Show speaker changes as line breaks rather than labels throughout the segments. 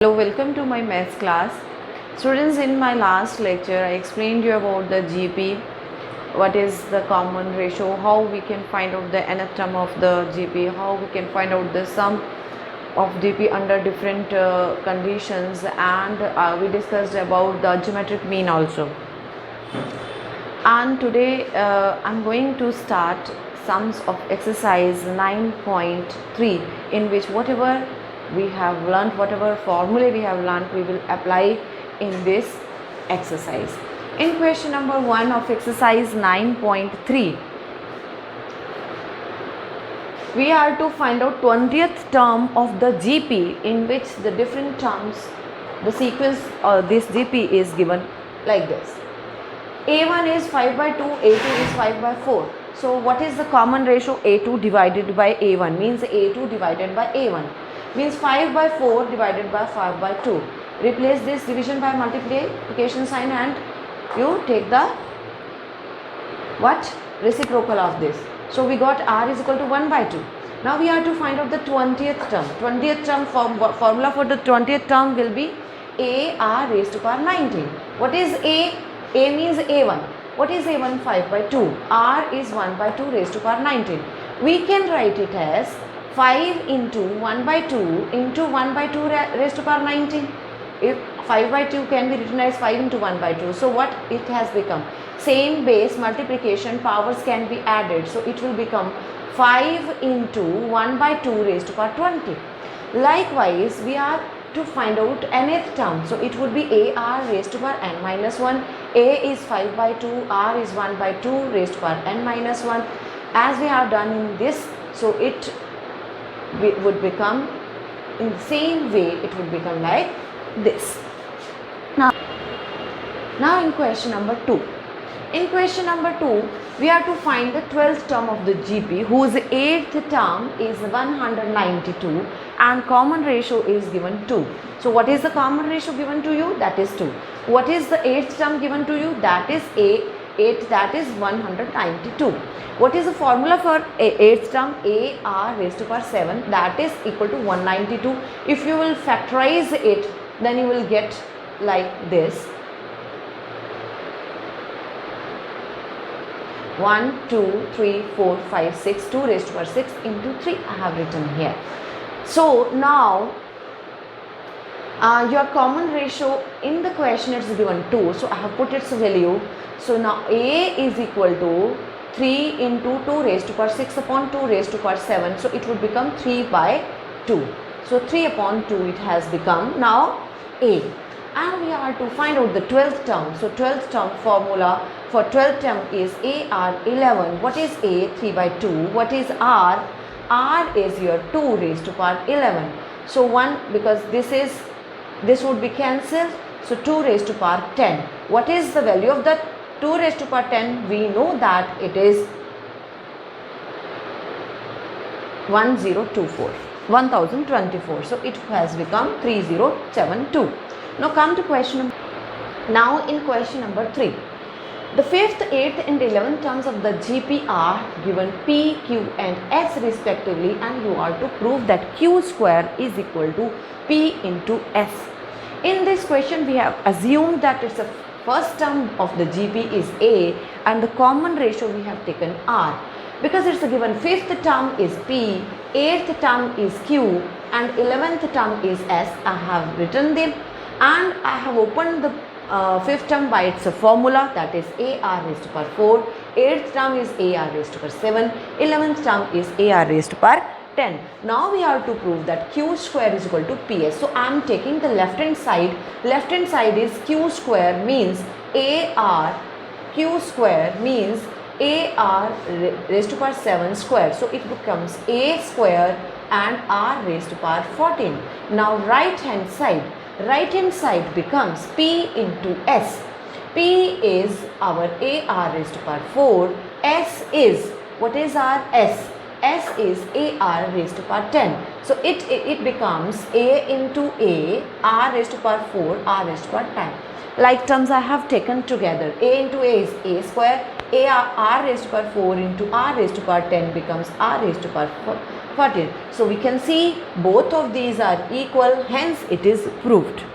Hello, welcome to my maths class. Students, in my last lecture, I explained you about the GP, what is the common ratio, how we can find out the nth term of the GP, how we can find out the sum of GP under different conditions, and we discussed about the geometric mean also. And today I'm going to start sums of exercise 9.3, in which whatever we have learned, whatever formula we have learned, we will apply in this exercise. In question number 1 of exercise 9.3, we are to find out 20th term of the GP, in which the different terms, the sequence of this GP is given like this. A1 is 5 by 2, A2 is 5 by 4. So what is the common ratio? A2 divided by A1 means A2 divided by A1. Means 5 by 4 divided by 5 by 2. Replace this division by multiplication sign and you take the reciprocal of this. So we got R is equal to 1 by 2. Now we are to find out the 20th term. 20th term formula for the 20th term will be AR raised to power 19. What is A? A means A1. What is A1? 5 by 2. R is 1 by 2 raised to power 19. We can write it as 5 into 1 by 2 into 1 by 2 raised to power 19. If 5 by 2 can be written as 5 into 1 by 2. So what it has become? Same base multiplication powers can be added. So it will become 5 into 1 by 2 raised to power 20. Likewise, we are to find out nth term. So it would be AR raised to power n minus 1. A is 5 by 2. R is 1 by 2 raised to power n minus 1. As we have done in this, so it would become in the same way, it would become like this. Now in question number 2. In question number 2, we are to find the 12th term of the GP, whose 8th term is 192 and common ratio is given 2. So what is the common ratio given to you? That is 2. What is the 8th term given to you? That is 8, that is 192. What is the formula for 8th term? AR raised to power 7, that is equal to 192. If you will factorize it, then you will get like this. 1, 2, 3, 4, 5, 6, 2 raised to power 6 into 3 I have written here. So now your common ratio in the question is given 2. So I have put its value. So now A is equal to 3 into 2 raised to power 6 upon 2 raised to power 7. So it would become 3 by 2. So 3 upon 2 it has become now A. And we are to find out the 12th term. So 12th term formula for 12th term is AR 11. What is A? 3 by 2. What is R? R is your 2 raised to power 11. So 1, because this would be cancelled. So 2 raised to power 10. What is the value of the 2 raised to power 10? We know that it is 1024. So it has become 3072. Now come to question. Now in question number 3. The 5th, 8th and 11th terms of the GP are given P, Q and S respectively, and you are to prove that Q square is equal to P into S. In this question we have assumed that it's the first term of the GP is A and the common ratio we have taken R. Because it's a given 5th term is P, 8th term is Q and 11th term is S, I have written them and I have opened the 5th term by its formula, that is AR raised to power 4, 8th term is AR raised to power 7, 11th term is AR raised to power 10. Now we have to prove that Q square is equal to PS. So I am taking the left hand side. Left hand side is Q square means AR. Q square means AR raised to power 7 square. So it becomes A square and R raised to power 14. Now right hand side. Right hand side becomes P into S. P is our AR raised to power 4. S is, what is our S? S is AR raised to power 10. So it becomes A into A, R raised to power 4, R raised to power 10. Like terms I have taken together. A into A is A square. R raised to power 4 into R raised to power 10 becomes R raised to power 14. So we can see both of these are equal, hence it is proved.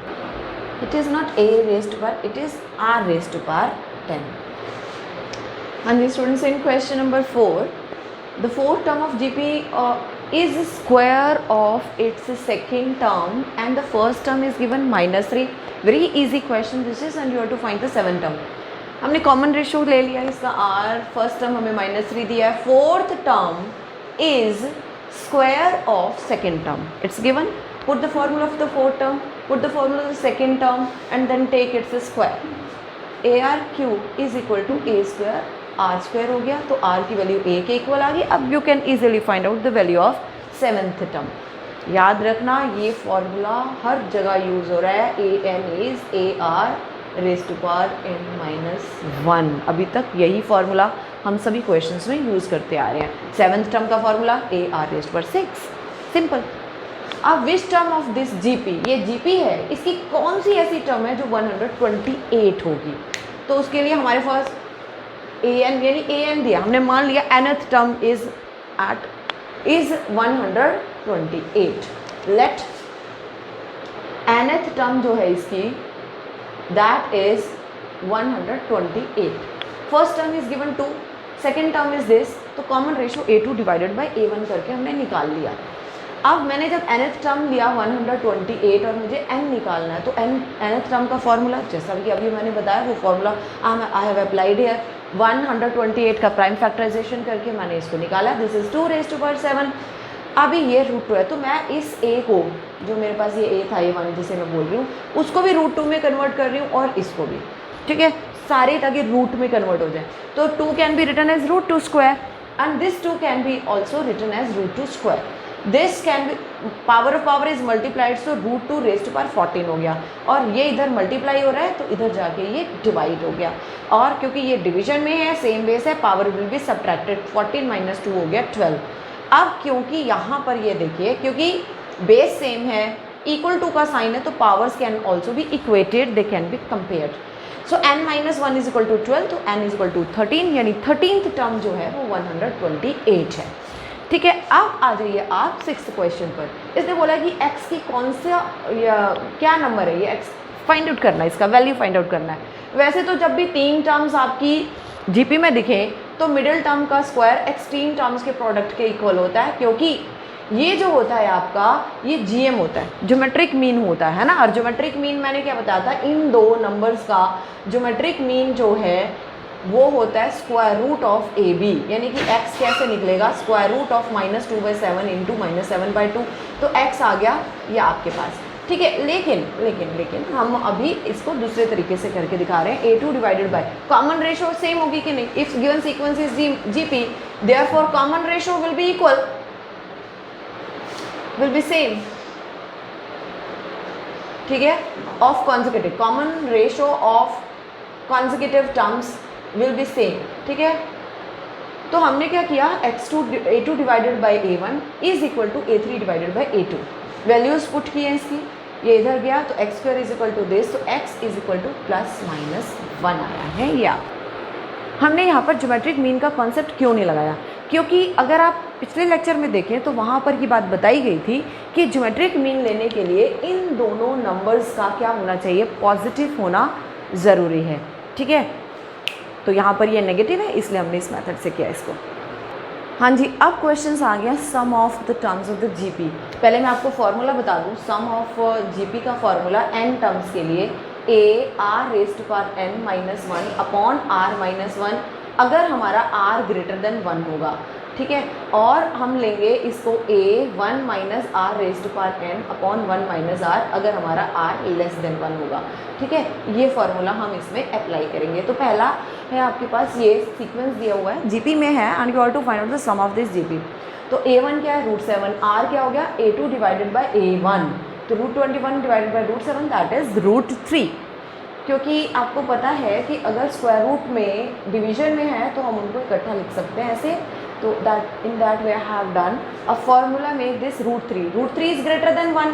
It is not a raised to power, it is r raised to power 10. And the students, in question number 4, the fourth term of GP is square of its second term and the first term is given -3. Very easy question this is, and you have to find the seventh term. हमने common ratio ले लिया इसका r, first term हमें -3 दिया है, fourth term is square of second term, it's given. Put the formula of the fourth term, put the formula of the second term and then take its square. ARQ is equal to a square r square हो गया, तो r की value a के equal आ गई. अब you can easily find out the value of seventh term. याद रखना ये फॉर्मूला हर जगह यूज़ हो रहा है. an is AR raise to power n-1. अभी तक यही फार्मूला हम सभी क्वेश्चंस में यूज़ करते आ रहे हैं. सेवन्थ टर्म का फार्मूला AR रेज पर 6, सिंपल. अब which term of this GP, ये GP है, इसकी कौन सी ऐसी टर्म है जो 128 होगी? तो उसके लिए हमारे पास an यानी an दिया, हमने मान लिया nth term is 128. Let nth term जो है इसकी that is 128. First term is given 2, second term is this, तो common ratio A2 divided by A1 करके हमने निकाल लिया. अब मैंने जब nth टर्म लिया 128 और मुझे n निकालना है, तो nth टर्म का फॉर्मूला जैसा कि अभी मैंने बताया वो formula I have applied here. 128 का प्राइम फैक्टराइजेशन करके मैंने इसको निकाला. This is 2 raise to power 7. अभी ये रूट 2 है, तो मैं इस a को, जो मेरे पास ये a था, ये वन जिसे मैं बोल रही हूँ, उसको भी रूट 2 में कन्वर्ट कर रही हूँ और इसको भी, ठीक है, सारे ताकि रूट में कन्वर्ट हो जाए. तो 2 can be written as root 2 square and this 2 can be also written as root 2 square. This can be, power of power is multiplied, so root 2 raise to power 14 हो गया. और ये इधर मल्टीप्लाई हो रहा है तो इधर जाके ये डिवाइड हो गया. और क्योंकि ये डिवीजन में है, सेम बेस है, पावर विल बी सब्ट्रैक्टेड. 14 - 2 हो गया 12. अब क्योंकि यहाँ पर ये देखिए, क्योंकि बेस सेम है, इक्वल टू का साइन है, तो powers can also be equated, they can be compared. So n-1 is equal to 12, तो n इज इक्वल टू 13, यानी 13th टर्म जो है वो 128 है. ठीक है, अब आ जाइए आप 6th क्वेश्चन पर. इसने बोला कि x की कौन सा क्या नंबर है, ये x फाइंड आउट करना है, इसका वैल्यू फाइंड आउट करना है. वैसे तो जब भी 3 टर्म्स आपकी जीपी में दिखें तो मिडिल टर्म का स्क्वायर एक्सट्रीम टर्म्स के प्रोडक्ट के इक्वल होता है, क्योंकि ये जो होता है आपका, ये जीएम होता है, ज्योमेट्रिक मीन होता है ना. और ज्योमेट्रिक मीन मैंने क्या बताया था, इन दो नंबर्स का ज्योमेट्रिक मीन जो है वो होता है square root of A B. यानी कि x कैसे निकलेगा, स्क्वायर रूट ऑफ -2/7 इंटू -7/2. तो x आ गया ये आपके पास, ठीक है. लेकिन हम अभी इसको दूसरे तरीके से करके दिखा रहे हैं. A2 divided by common ratio same होगी कि नहीं. If given sequence is GP, therefore common ratio will be equal, will be same, ठीक है, of consecutive. Common ratio of consecutive terms will be same, ठीक है. तो हमने क्या किया, A2 divided by A1 is equal to A3 divided by A2. Values put किए इसकी, ये इधर गया तो x² is equal to this, तो x इज इक्वल टू +-1 आया है. या हमने यहाँ पर ज्योमेट्रिक मीन का कॉन्सेप्ट क्यों नहीं लगाया, क्योंकि अगर आप पिछले लेक्चर में देखें तो वहाँ पर ये बात बताई गई थी कि ज्योमेट्रिक मीन लेने के लिए इन दोनों नंबर्स का क्या होना चाहिए, पॉजिटिव होना ज़रूरी है, ठीक है. तो यहाँ पर ये नेगेटिव है, इसलिए हमने इस मेथड से किया इसको. हाँ जी, अब क्वेश्चंस आ गया sum of the terms of the GP. पहले मैं आपको फार्मूला बता दूँ. सम ऑफ जीपी का फार्मूला n टर्म्स के लिए AR raise to power n-1 upon r-1, अगर हमारा r ग्रेटर देन 1 होगा, ठीक है. और हम लेंगे इसको A1 - r raise to power n upon 1 - r अगर हमारा r लेस देन 1 होगा, ठीक है. ये फार्मूला हम इसमें अप्लाई करेंगे. तो पहला है आपके पास ये सीक्वेंस दिया हुआ है, जीपी में है, and you have to find out the sum of this GP. तो A1 क्या है, √7. r क्या हो गया, A2 डिवाइडेड बाई A1, तो √21 डिवाइडेड बाई √7 दैट इज √3. क्योंकि आपको पता है कि अगर स्क्वायर रूट में डिवीजन में है तो हम उनको इकट्ठा लिख सकते हैं ऐसे. तो that in that way I have done a formula make this √3. √3 is greater than 1,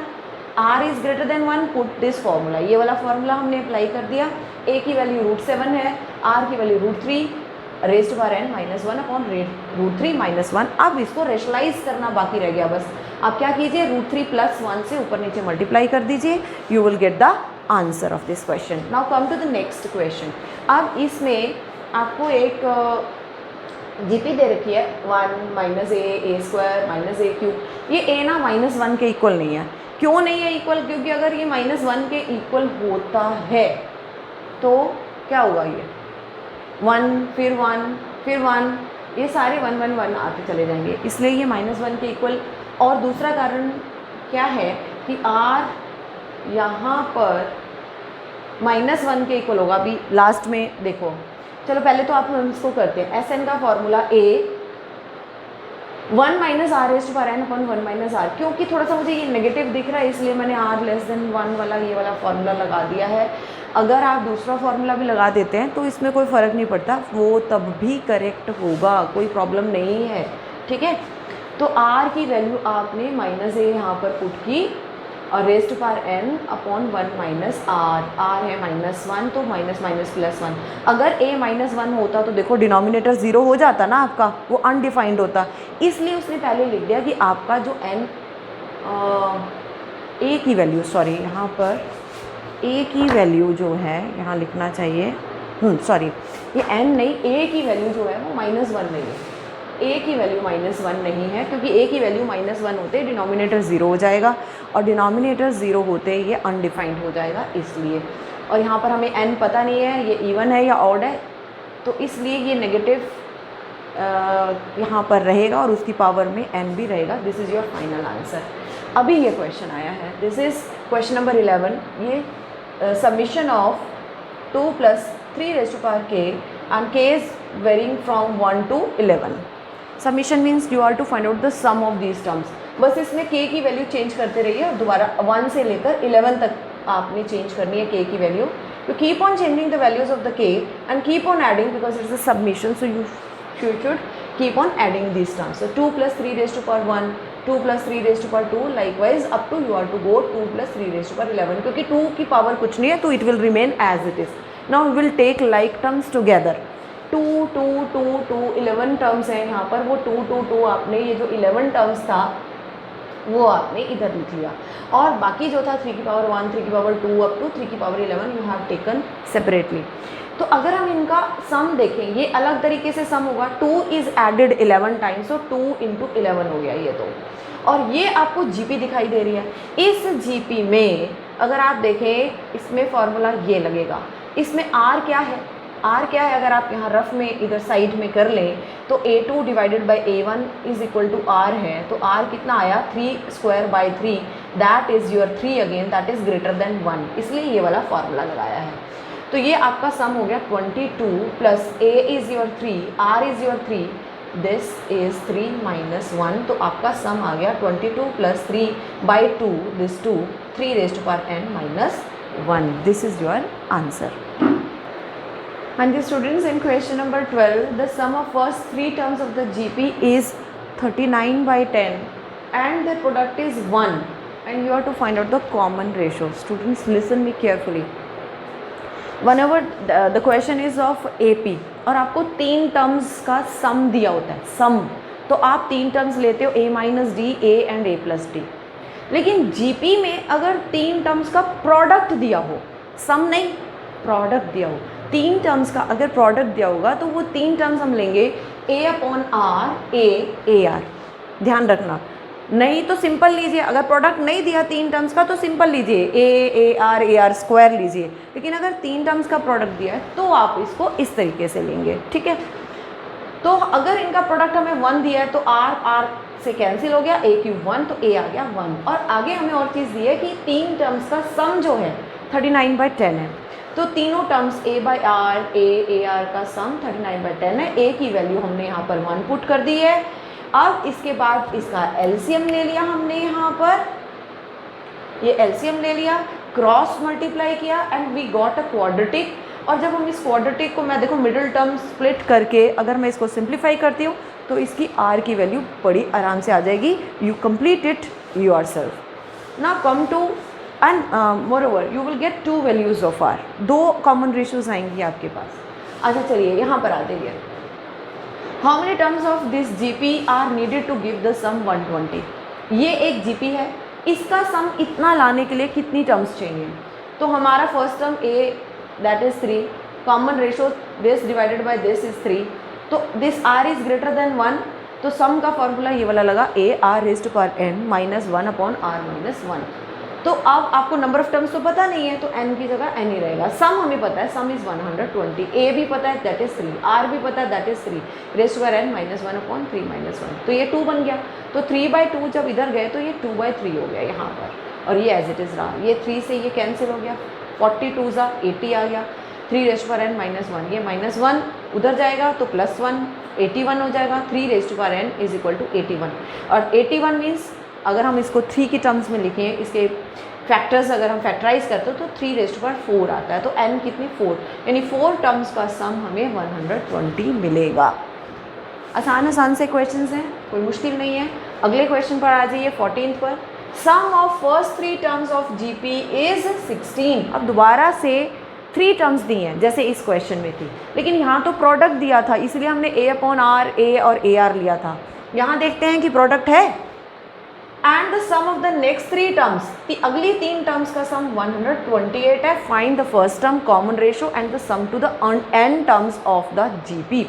r is greater than 1, put this formula. ये वाला फॉर्मूला हमने अप्लाई कर दिया. a की वैल्यू √7 है, r की वैल्यू √3, रेस्ट बार n -1 अपॉन √3 -1। अब इसको रेशनलाइज करना बाकी रह गया बस। आप क्या कीजिए, √3 + 1 से ऊपर नीचे मल्टीप्लाई कर दीजिए, you will get the answer of this question. Now come to the next question. अब इसमें आपको एक जीपी दे रखी है 1 -a² -a³। ये a ना -1 के इक्वल नहीं है। क्यों नहीं है इक्वल? क्योंकि अगर ये -1 के इक्वल होता है तो क्या होगा, ये 1 फिर 1 फिर 1, ये सारे 1 1 1 आते चले जाएंगे, इसलिए ये -1 के इक्वल। और दूसरा कारण क्या है कि r यहाँ पर -1 के इक्वल होगा। अभी लास्ट में देखो, चलो पहले तो आप हम इसको करते हैं। एस एन का formula a 1 -r⁻n upon 1 -r। क्योंकि थोड़ा सा मुझे ये नेगेटिव दिख रहा है इसलिए मैंने r<1 वाला ये वाला फॉर्मूला लगा दिया है। अगर आप दूसरा फॉर्मूला भी लगा देते हैं तो इसमें कोई फ़र्क नहीं पड़ता, वो तब भी करेक्ट होगा, कोई प्रॉब्लम नहीं है, ठीक है। तो r की वैल्यू आपने -a यहाँ पर पुट की और n अपॉन 1 -r, r है -1 तो +1। अगर a -1 होता तो देखो डिनोमिनेटर 0 हो जाता ना आपका, वो अनडिफाइंड होता, इसलिए उसने पहले लिख दिया कि आपका जो n a की वैल्यू, सॉरी यहाँ पर a की वैल्यू जो है यहाँ लिखना चाहिए, सॉरी ये n नहीं, a की वैल्यू जो है वो -1 नहीं है, a की वैल्यू -1 नहीं है, क्योंकि a की वैल्यू -1 होते डिनोमिनेटर 0 हो जाएगा और डिनोमिनेटर 0 होते ये अनडिफाइंड हो जाएगा इसलिए। और यहाँ पर हमें n पता नहीं है ये इवन है या ऑड है, तो इसलिए ये नेगेटिव यहाँ पर रहेगा और उसकी पावर में n भी रहेगा। This is your final answer. अभी ये क्वेश्चन आया है, दिस इज़ क्वेश्चन नंबर 11। ये summation of 2 + 3k and k is varying from 1 to 11। Summation means you are to find out the sum of these terms. बस इसमें k की value change करते रहिए और दोबारा 1 से लेकर 11 तक आपने चेंज करनी है k की वैल्यू। तो keep on changing the values of the k and keep on adding because it's a submission, so you should keep on adding these terms. So 2 + 3⁻1, 2 + 3⁻2, likewise up to you are to go 2 + 3⁻11, क्योंकि 2 की power कुछ नहीं है तो it will remain as it is. Now we will take like terms together. 2 2 2 2 11 terms हैं यहाँ पर, वो 2 2 2 आपने ये जो 11 टर्म्स था वो आपने इधर लिख लिया और बाकी जो था 3 की पावर 1, 3 की पावर 2 अप टू 3 की power 11 you have taken separately. तो अगर हम इनका सम देखें, ये अलग तरीके से सम होगा। 2 इज़ एडेड 11 टाइम्स, तो 2 × 11 हो गया ये तो। और ये आपको जीपी दिखाई दे रही है। इस जीपी में अगर आप देखें इसमें फॉर्मूला ये लगेगा। इसमें r क्या है, r क्या है अगर आप यहाँ रफ में इधर साइड में कर लें तो a2 / a1 = r है। तो r कितना आया 3² 3, that is your 3 again, that is greater than 1, इसलिए ये वाला फार्मूला लगाया है। तो ये आपका सम हो गया 22 + a is your 3, r is your 3, this is 3 - 1। तो आपका सम आ गया 22 + 3/2, this 2, 3n - 1। This is your answer. And the students, in question number 12, the sum of first 3 terms of the GP is 39/10 and the product is 1 and you have to find out the common ratio. Students, listen me carefully. Whenever the question is of AP और आपको 3 terms का सम दिया होता है, सम, तो आप 3 terms लेते हो a - d, a and a + d। लेकिन GP में अगर 3 टर्म्स का प्रोडक्ट दिया हो, सम नहीं प्रोडक्ट दिया हो, 3 टर्म्स का अगर प्रोडक्ट दिया होगा तो वो 3 टर्म्स हम लेंगे a/r, a/ar। ध्यान रखना, नहीं तो सिंपल लीजिए। अगर प्रोडक्ट नहीं दिया 3 टर्म्स का तो सिंपल लीजिए, a/ar, ar² लीजिए। लेकिन अगर 3 टर्म्स का प्रोडक्ट दिया है तो आप इसको इस तरीके से लेंगे, ठीक है। तो अगर इनका प्रोडक्ट हमें 1 दिया है तो r से कैंसिल हो गया, a³ 1 तो a आ गया 1। और आगे हमें और चीज़ दी है कि 3 टर्म्स का सम जो है 39/10 है। तो तीनों टर्म्स a/r, a/ar का सम 39/10 है। a की वैल्यू हमने यहाँ पर 1 पुट कर दी है। अब इसके बाद इसका एलसीएम ले लिया हमने, यहाँ पर ये एलसीएम ले लिया, क्रॉस मल्टीप्लाई किया and we got a quadratic. और जब हम इस क्वाड्रेटिक को, मैं देखो मिडिल टर्म स्प्लिट करके अगर मैं इसको सिंप्लीफाई करती हूँ तो इसकी r की वैल्यू बड़ी आराम से आ जाएगी। You complete it yourself. Now come to and moreover you will get 2 values of r, 2 common ratios आएंगी आपके पास। अच्छा चलिए यहाँ पर आ जाइए, how many terms of this GP are needed to give the sum 120। ये एक जीपी है, इसका सम इतना लाने के लिए कितनी टर्म्स चाहिए? तो हमारा first term A that is 3, common ratio this divided by this is 3, तो this R is greater than 1, तो सम का फॉर्मूला ये वाला लगा A R raised to power n minus 1 upon R minus 1। तो अब आपको नंबर ऑफ टर्म्स तो पता नहीं है, तो n की जगह n ही रहेगा। सम हमें पता है, सम इज 120, a भी पता है दैट इज 3, r भी पता है that is 3, raised to power n minus 1 upon 3 minus 1, तो ये 2 बन गया। तो 3/2 जब इधर गए तो ये 2/3 हो गया यहाँ पर, और ये एज इट इज़ रहा। ये 3 से ये कैंसिल हो गया, 42 ज़ा 80 आ गया, 3 raised to power n minus 1, ये माइनस 1 उधर जाएगा तो प्लस 1 81 हो जाएगा। 3 raised to power n is equal to 81, और 81 मीन्स अगर हम इसको 3 की टर्म्स में लिखें, इसके फैक्टर्स अगर हम फैक्टराइज करते हो तो 3 रेज़्ड टू पावर 4 आता है, तो n कितनी 4, यानी 4 टर्म्स का सम हमें 120 मिलेगा। आसान से क्वेश्चंस हैं, कोई मुश्किल नहीं है। अगले क्वेश्चन पर आ जाइए 14th पर। Sum of first 3 terms of GP is 16। अब दोबारा से 3 टर्म्स दी हैं जैसे इस क्वेश्चन में थी, लेकिन यहाँ तो प्रोडक्ट दिया था इसलिए हमने ए अपॉन आर, ए और ए आर लिया था। यहाँ देखते हैं कि प्रोडक्ट है, and the sum of the next 3 terms, अगली 3 टर्म्स का सम 128 है। Find the first term, common ratio and the sum to the n terms of the GP.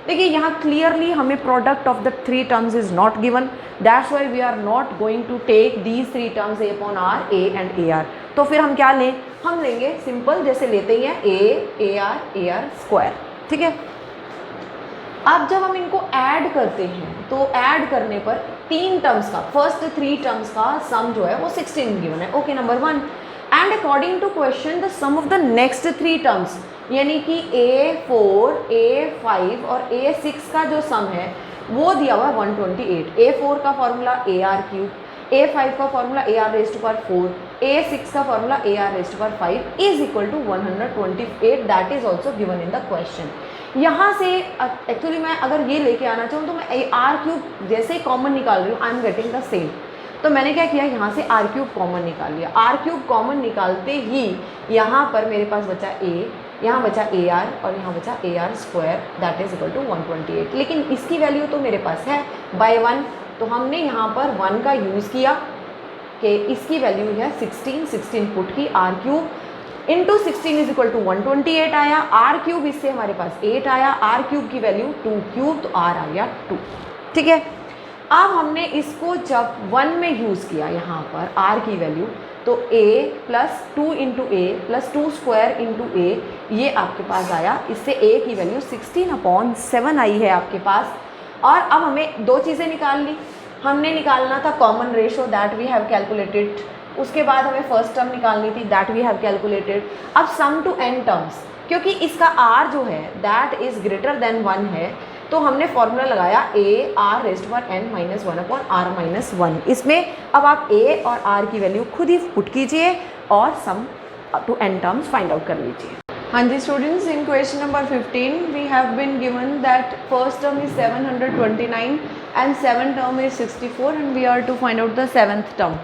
देखिए यहाँ क्लियरली हमें product of the 3 terms is not given, that's why we are not going to take these 3 terms A upon R, A and A R. तो फिर हम क्या लें, हम लेंगे सिंपल जैसे लेते ही हैं ए आर स्क्वायर, ठीक है। अब जब हम इनको ऐड करते हैं तो ऐड करने पर 3 टर्म्स का, फर्स्ट 3 टर्म्स का सम जो है वो 16 गिवन है, okay, number 1। And according to question the sum of the next 3 terms, यानी कि A4, A5 और A6 का जो सम है वो दिया हुआ है 128। A4 का फॉर्मूला AR3, A5 का formula AR raised to power 4, A6 का formula AR raised to power 5 is equal to 128, that is also given in the question. यहाँ से एक्चुअली मैं अगर ये लेके आना चाहूँ तो मैं AR3 जैसे ही कॉमन निकाल रही हूँ, I am getting the same. तो मैंने क्या किया, यहाँ से R3 कॉमन निकाल लिया। R3 कॉमन निकालते ही यहाँ पर मेरे पास बचा A, यहाँ बचा AR और यहाँ बचा AR square, that is equal to 128। लेकिन इसकी वैल्यू तो मेरे पास है बाय 1, तो हमने यहाँ पर 1 का यूज़ किया कि इसकी वैल्यू है 16 पुट की, R3 into 16 is equal to 128 आया, R3 इससे हमारे पास 8 आया, R3 की वैल्यू 2 क्यूब, तो R आ गया 2, ठीक है। अब हमने इसको जब 1 में यूज़ किया यहाँ पर R की वैल्यू, तो A plus 2 into A plus 2 square into A, ये आपके पास आया। इससे A की वैल्यू 16/7 आई है आपके पास। और अब हमें 2 चीज़ें निकाल ली, हमने निकालना था common ratio, that we have calculated, उसके बाद हमें फर्स्ट टर्म निकालनी थी, दैट वी हैव कैलकुलेटेड। अब सम टू n टर्म्स, क्योंकि इसका r जो है दैट इज़ ग्रेटर देन 1 है, तो हमने फॉर्मूला लगाया A R raised to power n minus 1 upon R minus 1। इसमें अब आप a और r की वैल्यू खुद ही पुट कीजिए और sum to n terms find out कर लीजिए। हाँ जी students, in question number 15 we have been given that first term is 729 and 7th term is 64 and we are to find out the 7th term.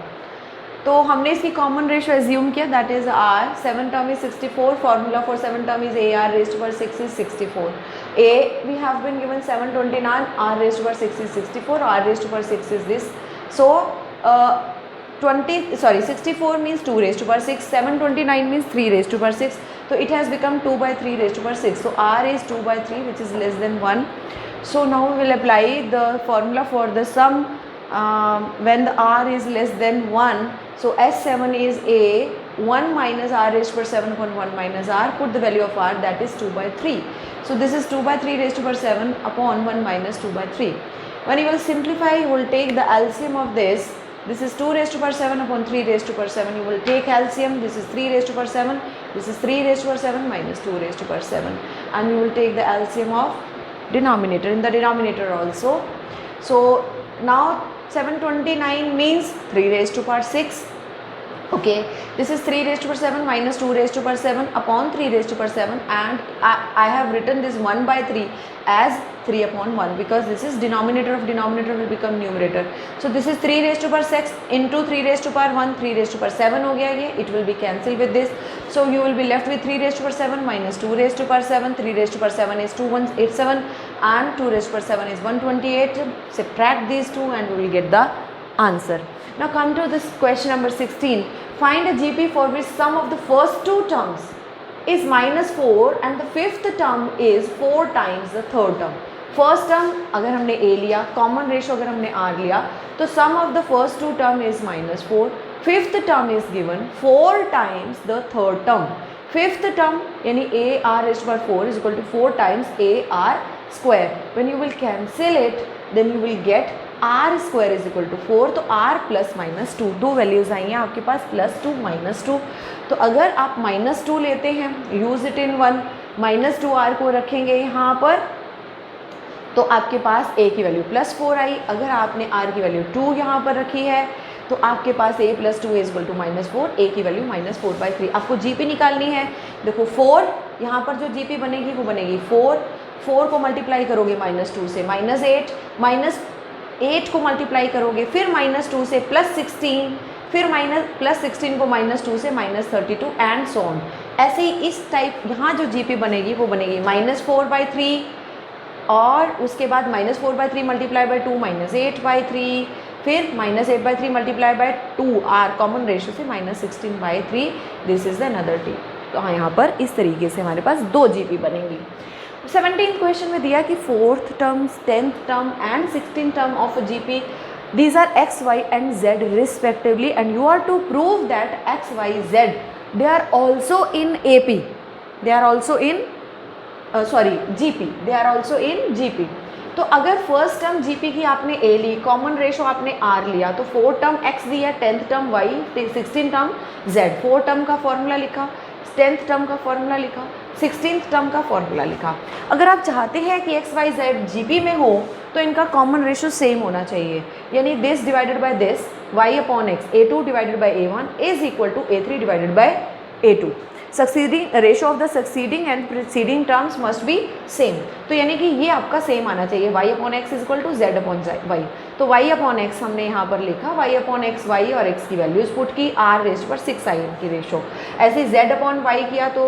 तो हमने इसकी common ratio assume किया, that is r, 7th term is 64, formula for 7th term is AR raised to power 6 is 64, A we have been given 729, R raised to power 6 is 64, R raised to power 6 is this, so 64 means 2 raised to power 6, 729 means 3 raised to power 6, so it has become 2/3 raised to power 6, so R is 2/3 which is less than 1. So now we will apply the formula for the sum when the R is less than 1, so S7 is A, 1 minus R raised to power 7 upon 1 minus R, put the value of R, that is 2/3. So this is 2/3 raised to power 7 upon 1 minus 2/3. When you will simplify, you will take the LCM of this. This is 2 raised to power 7 upon 3 raised to power 7. You will take LCM. This is 3 raised to power 7. This is 3 raised to power 7 minus 2 raised to power 7. And you will take the LCM of denominator in the denominator also. So now 729 means 3 raised to power 6. Okay, this is 3 raised to power 7 minus 2 raised to power 7 upon 3 raised to power 7, and I have written this 1/3 as 3 upon 1 because this is denominator of denominator will become numerator. So this is 3 raised to power 6 into 3 raised to power 1, 3 raised to power 7 हो गया ये, it will be cancelled with this. So you will be left with 3 raised to power 7 minus 2 raised to power 7, 3 raised to power 7 is 2 1 8 7 and 2 raised to power 7 is 128. Subtract these two and we will get the answer. Now come to this question number 16. Find a GP for which sum of the first two terms is -4 and the fifth term is 4 times the third term. First term अगर हमने a लिया, common ratio अगर हमने r लिया, तो sum of the first two term is -4, fifth term is given 4 times the third term. Fifth term यानी a r raised to power 4 is equal to 4 times a r square. When you will cancel it, then you will get r square is equal to 4. तो r plus -2 दो values आई हैं आपके पास, +2 -2. तो अगर आप -2 लेते हैं, use it in one, -2r को रखेंगे यहाँ पर, तो आपके पास a की वैल्यू +4 आई. अगर आपने r की वैल्यू 2 यहाँ पर रखी है तो आपके पास a + 2 is equal to -4, a की वैल्यू -4/3. आपको GP निकालनी है. देखो 4 यहाँ पर जो GP बनेगी वो बनेगी 4 को मल्टीप्लाई करोगे -2 से -8, -8 को मल्टीप्लाई करोगे फिर -2 से +16, फिर +16 को -2 से -32 एंड सो ऑन. ऐसे ही इस टाइप यहाँ जो GP बनेगी वो बनेगी -4/3 और उसके बाद -4/3 मल्टीप्लाई बाई 2 -8/3, फिर -8/3 multiply by 2 R common ratio से -16/3. This is another T. तो हाँ यहाँ पर इस तरीके से हमारे पास 2 GP बनेंगी. 17th क्वेश्चन में दिया कि 4th term, 10th term and 16th term of GP, these are x, y and z respectively and you are to prove that x, y, z they are also in AP, they are also in GP, they are also in GP. तो अगर first term GP की आपने a Lee, common ratio आपने r लिया, तो 4 term x दिया, 10th term y, 16 term z. 4 term का formula लिखा, 10th टर्म का फॉर्मूला लिखा, 16th टर्म का फॉर्मूला लिखा. अगर आप चाहते हैं कि x, y, z GP में हो तो इनका कॉमन रेशो सेम होना चाहिए, यानी this divided by this, y upon x, a2 divided by a1 is equal to a3 divided by a2. Succeeding ratio of the succeeding and preceding terms must be same. तो यानी कि ये आपका same आना चाहिए, y upon X is equal to z upon y. तो y upon X हमने यहाँ पर लिखा, y अपॉन एक्स y और x की वैल्यूज पुट की, r रेस्ट पर 6 आई इनकी रेशो. ऐसे z अपॉन y किया तो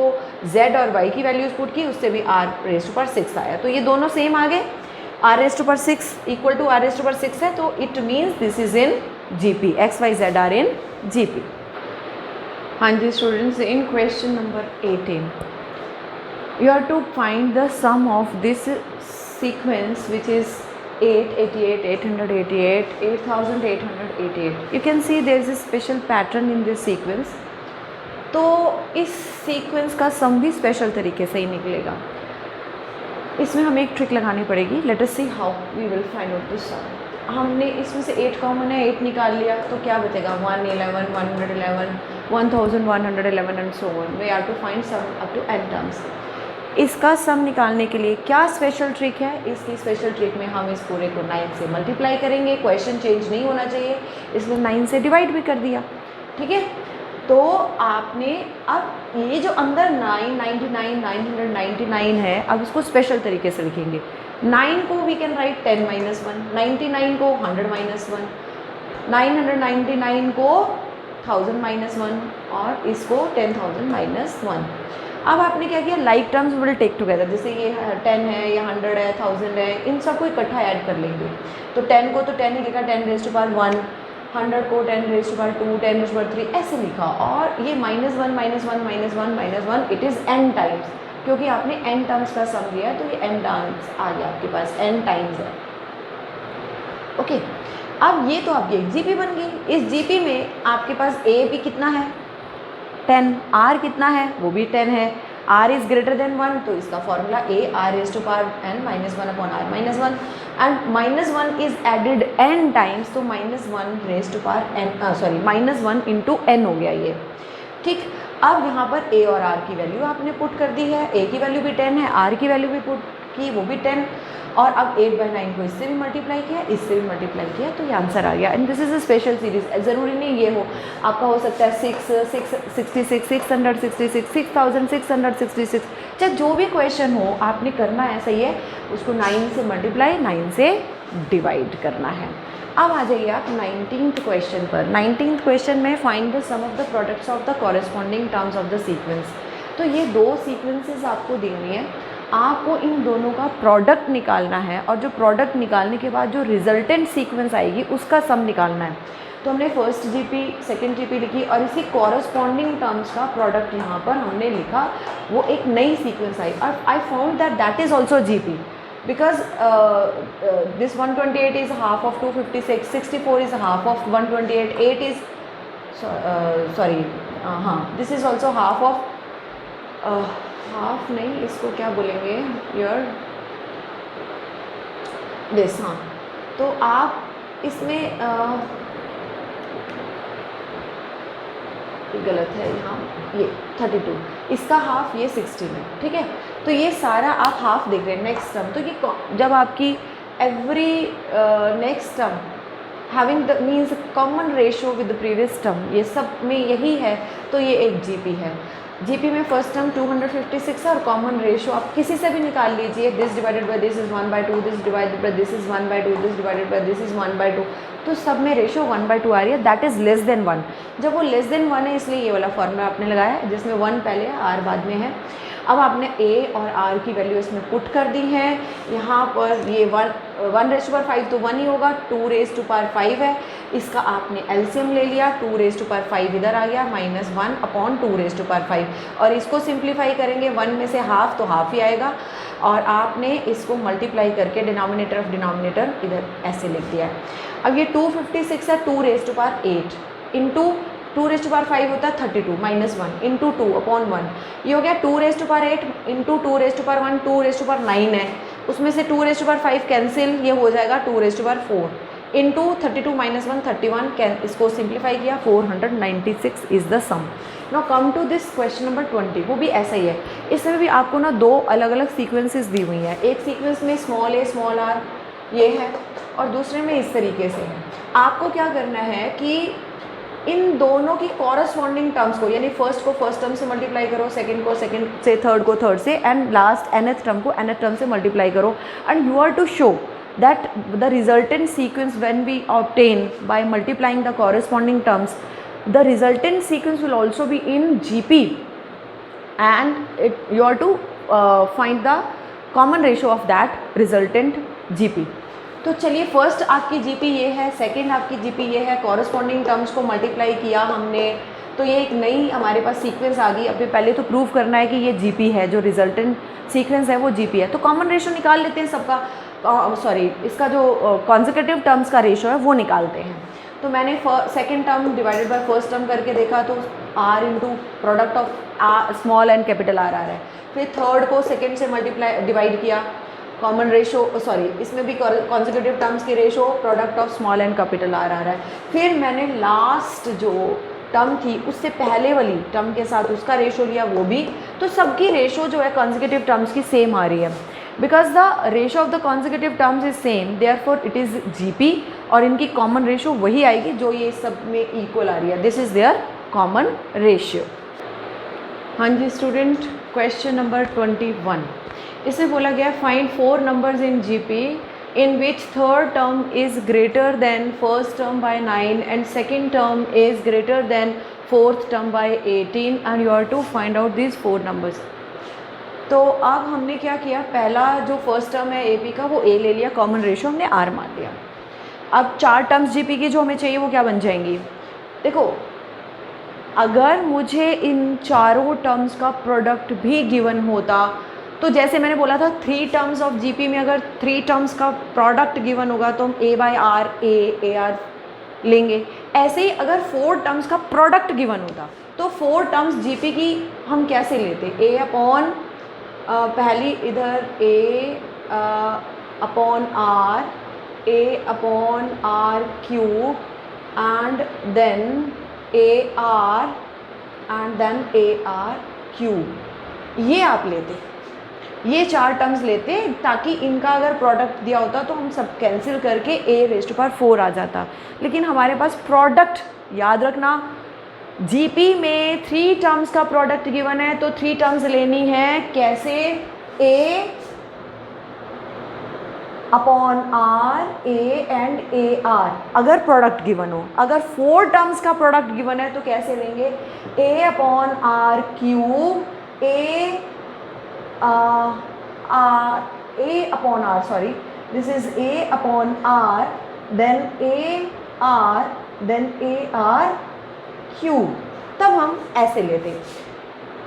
z और y की वैल्यूज पुट की, उससे भी r रेस्ट पर 6 आया. तो ये दोनों सेम आ गए. r रेस्ट पर 6 इक्वल टू r रेस्ट पर 6 है, तो it means this is in GP. x, y, z are in GP. हाँ जी students, in question number 18 you are to find the sum of this sequence which is 888, 888, 8888. You can see there is a special pattern in this sequence. तो इस sequence का सम भी special तरीके से ही निकलेगा. इसमें हमें एक ट्रिक लगानी पड़ेगी. Let us see how we will find out this sum. हमने इसमें से 8 कॉमन है, 8 निकाल लिया तो क्या बचेगा 111, 111, 1111 and so on. We are to find sum up to n terms. इसका सम निकालने के लिए क्या स्पेशल ट्रिक है? इसकी स्पेशल ट्रिक में हम इस पूरे को 9 से मल्टीप्लाई करेंगे. क्वेश्चन चेंज नहीं होना चाहिए, इसलिए 9 से डिवाइड भी कर दिया. ठीक है, तो आपने अब ये जो अंदर 999, 999 है, अब इसको स्पेशल तरीके से लिखेंगे. 9 को वी कैन राइट 10 - 1, 99 को 100 - 1, 999 को 1000 - 1 और इसको 10,000 - 1. अब आपने क्या किया, like terms will take together. जैसे ये 10 है, ये 100 है, 1000 है, इन सबको इकट्ठा ऐड कर लेंगे. तो 10 को तो 10 ही लिखा, 10 रेज़ टू पावर 1, 100 को 10 raise to power 2, 10 raise to power 3 ऐसे लिखा. और ये -1 - 1 - 1 इट इज़ n टाइम्स, क्योंकि आपने n टर्म्स का सम लिया तो ये n टर्म्स आ गया आपके पास, n टाइम्स है. ओके, अब ये तो आपकी एक GP बन गई. इस GP में आपके पास a भी कितना है 10, r कितना है वो भी 10 है. r इज़ ग्रेटर देन 1 तो इसका formula a r raise to power n -1 upon r -1 and -1 is added n times, तो -1 raise to power n -1 into n हो गया ये. ठीक, अब यहाँ पर a और r की वैल्यू आपने पुट कर दी है. a की वैल्यू भी 10 है, r की वैल्यू भी पुट की, वो भी 10. और अब 8/9 को इससे भी मल्टीप्लाई किया, इससे भी मल्टीप्लाई किया, तो ये आंसर आ गया. And this is a special series. ज़रूरी नहीं ये हो, आपका हो सकता है 666, 666, 6666, चाहे जो भी क्वेश्चन हो आपने करना ऐसा ही है, उसको 9 से मल्टीप्लाई, 9 से डिवाइड करना है. अब आ जाइए आप 19th क्वेश्चन पर. 19th क्वेश्चन में find the sum of the products of the corresponding terms of the sequence. तो ये 2 सीक्वेंसेस आपको दी हुई हैं आपको इन दोनों का प्रोडक्ट निकालना है और जो प्रोडक्ट निकालने के बाद जो रिजल्टेंट सीक्वेंस आएगी उसका सम निकालना है। तो हमने फर्स्ट जीपी सेकंड जीपी लिखी और इसी कॉरस्पॉन्डिंग टर्म्स का प्रोडक्ट यहाँ पर हमने लिखा, वो एक नई सीक्वेंस आई और I found that that is also GP because this 128 is half of 256, 64 is half of 128, 8 is this is also half of half नहीं, इसको क्या बोलेंगे यार, this, हाँ। तो आप इसमें गलत है यहाँ, ये 32, इसका हाफ ये 16 है, ठीक है। तो ये सारा आप हाफ देख रहे हैं नेक्स्ट टर्म। तो ये जब आपकी every next term having the means common ratio with the previous term, ये सब में यही है, तो ये एक जीपी है। जीपी में फर्स्ट टर्म 256 है और कॉमन रेशो आप किसी से भी निकाल लीजिए, this divided by this is 1/2, this divided by this is 1/2, this divided by this is 1/2, तो सब में रेशो 1/2 आ रही है, दैट इज़ लेस देन 1। जब वो लेस देन 1 है इसलिए ये वाला फॉर्मूला आपने लगाया है जिसमें 1 पहले है आर बाद में है। अब आपने ए और आर की वैल्यू इसमें पुट कर दी है। यहाँ पर ये 1/5 तो 1 ही होगा, 2⁵ है, इसका आपने एलसीएम ले लिया, 2⁵ इधर आ गया, -1/2⁵, और इसको सिंप्लीफाई करेंगे 1 में से हाफ तो हाफ ही आएगा, और आपने इसको मल्टीप्लाई करके डिनोमिनेटर ऑफ डिनोमिनेटर इधर ऐसे लिख दिया है। अब ये 256 है 2⁸ इंटू 2⁵ होता है 32 -1 इंटू 2/1, ये हो गया 2⁸ इंटू 2⁵1, 2⁹ है, उसमें से 2⁵5 कैंसिल, ये हो जाएगा 2⁴ इंटू 32 -1 31, इसको सिंप्लीफाई किया 496 is the sum. Now come to this question number 20, वो भी ऐसा ही है। इसमें भी आपको ना दो अलग अलग सीक्वेंसेस दी हुई हैं, एक सीक्वेंस में स्मॉल a स्मॉल r ये है और दूसरे में इस तरीके से है। आपको क्या करना है कि इन दोनों की कॉरस्पॉन्डिंग टर्म्स को, यानी फर्स्ट को फर्स्ट टर्म से मल्टीप्लाई करो, सेकंड को सेकंड से, थर्ड को थर्ड से, एंड लास्ट nth टर्म को nth टर्म से मल्टीप्लाई करो, and you are to show that the resultant sequence when we obtain by multiplying the corresponding terms, the resultant sequence will also be in GP, and you are to find the common ratio of that resultant GP। तो चलिए first आपकी GP ये है, second आपकी GP ये है, corresponding terms को multiply किया हमने, तो ये एक नई हमारे पास सीक्वेंस आ गई। अभी पहले तो प्रूव करना है कि ये जीपी है, जो रिजल्टेंट सीक्वेंस है वो जीपी है। तो कॉमन रेशो निकाल लेते हैं सबका, इसका जो कॉन्सेक्यूटिव टर्म्स का रेशो है वो निकालते हैं। तो मैंने second term divided by first term करके देखा, तो r into product of small and capital r आ रहा है। फिर थर्ड को सेकंड से मल्टीप्लाई डिवाइड किया, कॉमन रेशो इसमें भी कॉन्सेक्यूटिव टर्म्स की ratio product of small and capital r आ रहा है। फिर मैंने लास्ट जो टर्म थी उससे पहले वाली टर्म के साथ उसका रेशो लिया, वो भी, तो सबकी रेशो जो है कॉन्सेक्यूटिव टर्म्स की सेम आ रही है, because the ratio of the consecutive terms is same, therefore it is GP, और इनकी कॉमन रेशो वही आएगी जो ये सब में इक्वल आ रही है, this is their common ratio. हाँ जी स्टूडेंट, क्वेश्चन नंबर 21, इसमें बोला गया find 4 numbers in GP in which third term is greater than first term by 9 and second term is greater than fourth term by 18, and you are to find out these 4 numbers। तो अब हमने क्या किया, पहला जो first term है AP का वो A ले लिया, कॉमन रेशो हमने R मान लिया। अब 4 टर्म्स GP की जो हमें चाहिए वो क्या बन जाएंगी, देखो अगर मुझे इन चारों टर्म्स का प्रोडक्ट भी गिवन होता, तो जैसे मैंने बोला था 3 टर्म्स ऑफ जीपी में अगर 3 टर्म्स का प्रोडक्ट गिवन होगा तो हम A/R AR लेंगे। ऐसे ही अगर 4 टर्म्स का प्रोडक्ट गिवन होता तो 4 टर्म्स जीपी की हम कैसे लेते, A/, पहली इधर A/R, A/R³ and then AR and then AR³, ये आप लेते, ये 4 टर्म्स लेते, ताकि इनका अगर प्रोडक्ट दिया होता तो हम सब कैंसिल करके A⁴ आ जाता। लेकिन हमारे पास प्रोडक्ट, याद रखना जीपी में 3 टर्म्स का प्रोडक्ट गिवन है, तो 3 टर्म्स लेनी है कैसे, A/R, A एंड AR अगर प्रोडक्ट गिवन हो। अगर 4 टर्म्स का प्रोडक्ट गिवन है तो कैसे लेंगे, A/R³, a upon r, sorry, this is a upon r, then a r, then a r cube. तब हम ऐसे लेते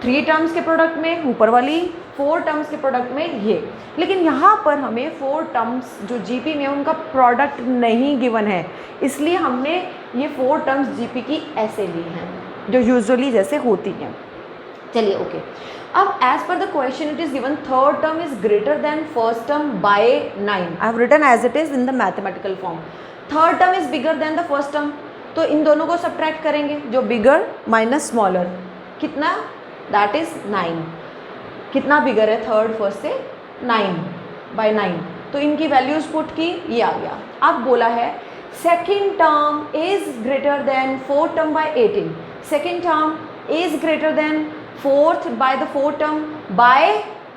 3 टर्म्स के प्रोडक्ट में ऊपर वाली, 4 टर्म्स के प्रोडक्ट में ये। लेकिन यहाँ पर हमें 4 टर्म्स जो जीपी में उनका प्रोडक्ट नहीं गिवन है, इसलिए हमने ये 4 टर्म्स जीपी की ऐसे ली हैं जो यूजुअली जैसे होती हैं। चलिए ओके, अब एज पर the question it is given third term is greater than first term by 9। I have written as it is in the mathematical form. Third term is bigger than the first term, तो इन दोनों को subtract करेंगे, जो bigger minus smaller, कितना, that is 9। कितना बिगर है third first से, 9/9, तो इनकी वैल्यूज पुट की, ये आ गया। अब बोला है second term is greater then fourth term by 18, second term is greater then fourth by the fourth term by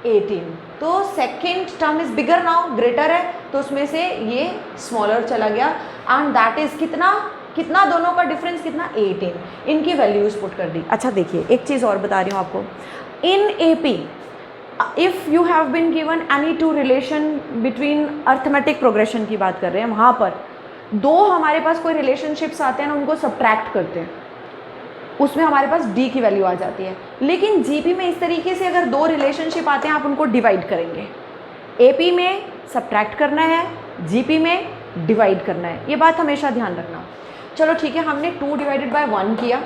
18, तो second term is bigger now, greater है, तो उसमें से ये स्मॉलर चला गया, एंड दैट इज कितना दोनों का डिफरेंस कितना, 18। इनकी वैल्यूज पुट कर दी। अच्छा देखिए, एक चीज़ और बता रही हूँ आपको, in AP if you have been given any two relation between arithmetic progression की बात कर रहे हैं, वहाँ पर 2 हमारे पास कोई रिलेशनशिप्स आते हैं ना, उनको सब्ट्रैक्ट करते हैं, उसमें हमारे पास डी की वैल्यू आ जाती है। लेकिन जीपी में इस तरीके से अगर 2 रिलेशनशिप आते हैं, आप उनको डिवाइड करेंगे। एपी में सब्ट्रैक्ट करना है, जीपी में डिवाइड करना है, ये बात हमेशा ध्यान रखना। चलो ठीक है, हमने 2 डिवाइडेड बाय 1 किया,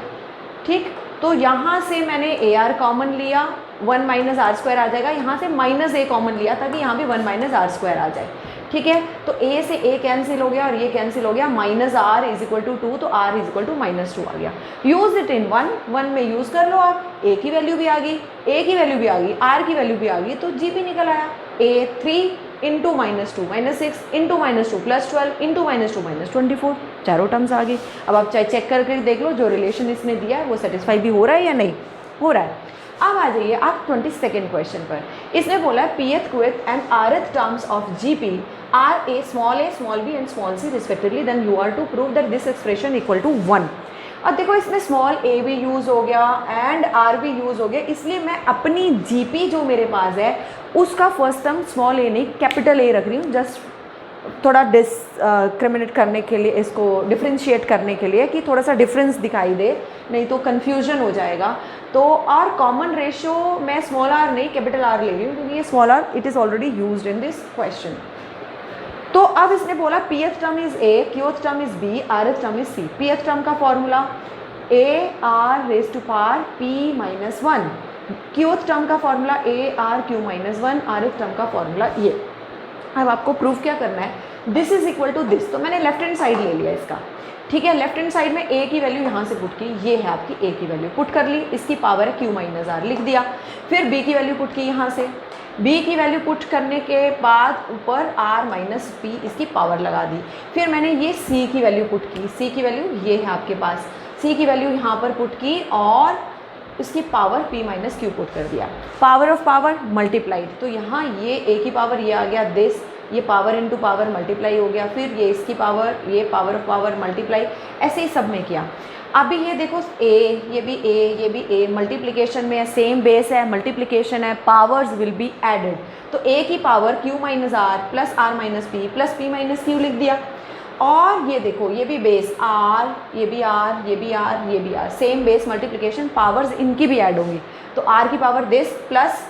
ठीक, तो यहाँ से मैंने ए आर कॉमन लिया, 1 माइनस आर स्क्वायर आ जाएगा, यहाँ से माइनस ए कॉमन लिया ताकि यहाँ भी 1 माइनस आर स्क्वायर आ जाए, ठीक है। तो ए से ए कैंसिल हो गया और ये कैंसिल हो गया, minus r is equal to 2, तो आर इज इक्वल टू -2 आ गया। यूज इट इन 1 में यूज़ कर लो आप, ए की वैल्यू भी आ गई, ए की वैल्यू भी आ गई, आर की वैल्यू भी आ गई, तो जी भी निकल आया। A3 इंटू -2 -6 इंटू -2 +12 इंटू -2 -24, चारों टर्म्स आ गई। अब आप चाहे चेक करके देख लो जो रिलेशन इसने दिया है वो सेटिस्फाई भी हो रहा है या नहीं हो रहा है। अब आ जाइए आप 22nd क्वेश्चन पर। इसने बोला है pth, qth and rth terms of GP are a, small b and small c respectively, then you are to prove that this expression equal to 1। अब देखो इसमें स्मॉल a भी यूज़ हो गया एंड r भी यूज़ हो गया, इसलिए मैं अपनी GP जो मेरे पास है उसका फर्स्ट टर्म स्मॉल a नहीं कैपिटल A रख रही हूँ, जस्ट थोड़ा डिस्क्रिमिनेट करने के लिए, इसको डिफ्रेंशिएट करने के लिए कि थोड़ा सा डिफरेंस दिखाई दे, नहीं तो कन्फ्यूजन हो जाएगा। तो और कॉमन रेशियो मैं स्मॉल r नहीं कैपिटल R ले रही हूँ क्योंकि ये small r it is already used in this question. तो अब इसने बोला pth term is a, qth term is b, rth term is c। pth term का formula a r raise to power p minus 1, qth term का formula a r q minus 1, rth term का formula ये। अब आपको proof क्या करना है, this is equal to this, तो मैंने लेफ्ट हैंड साइड ले लिया इसका, ठीक है। लेफ्ट हैंड साइड में a की वैल्यू यहाँ से पुट की, ये है आपकी a की वैल्यू पुट कर ली, इसकी पावर है q माइनस r लिख दिया। फिर b की वैल्यू पुट की यहाँ से, b की वैल्यू पुट करने के बाद ऊपर r माइनस p इसकी पावर लगा दी। फिर मैंने ये c की वैल्यू पुट की, c की वैल्यू ये है आपके पास, c की वैल्यू यहाँ पर पुट की और इसकी power p minus q put कर दिया। पावर ऑफ पावर मल्टीप्लाइड, तो यहाँ ये a की पावर ये आ गया दिस, ये पावर इनटू पावर मल्टीप्लाई हो गया, फिर ये इसकी पावर, ये पावर ऑफ पावर मल्टीप्लाई, ऐसे ही सब में किया। अभी ये देखो a, ये भी a, ये भी a, मल्टीप्लिकेशन में है, सेम बेस है, मल्टीप्लिकेशन है, पावर्स विल बी एडेड, तो a की power q minus r plus r minus p minus q लिख दिया। और ये देखो ये भी बेस r, ये भी r, ये भी r, ये भी r, same base multiplication, powers इनकी भी ऐड होंगी, तो r की पावर दिस प्लस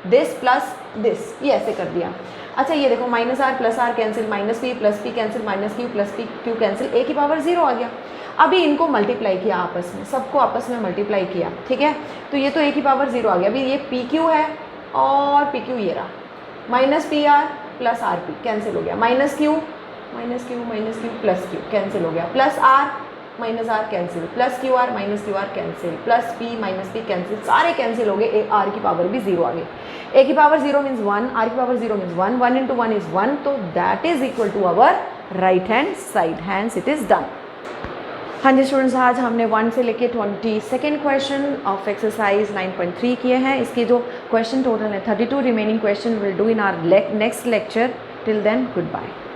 दिस, ये ऐसे कर दिया। अच्छा ये देखो minus r plus r cancel, minus p cancel, minus q plus q cancel, a की पावर 0 आ गया। अभी इनको मल्टीप्लाई किया आपस में, सबको आपस में मल्टीप्लाई किया, ठीक है, तो ये तो a की पावर 0 आ गया। अभी ये pq है और pq ये रहा, minus pr plus rp cancel हो गया, minus q plus q cancel हो गया, plus r minus r cancel, plus Q R minus Q R cancel, plus p minus p cancel, सारे कैंसिल हो गए, r की पावर भी 0 आ गई। a की पावर 0 मीन्स 1, r की पावर 0 मीन्स 1, 1 इंटू 1 इज 1, तो that is equal to our right hand side, hence it is done. हाँ जी स्टूडेंट्स, आज हमने 1 से लेके 22nd क्वेश्चन ऑफ एक्सरसाइज 9.3 किए हैं। इसकी जो क्वेश्चन टोटल है 32, remaining question will do in our next lecture. Till then good bye.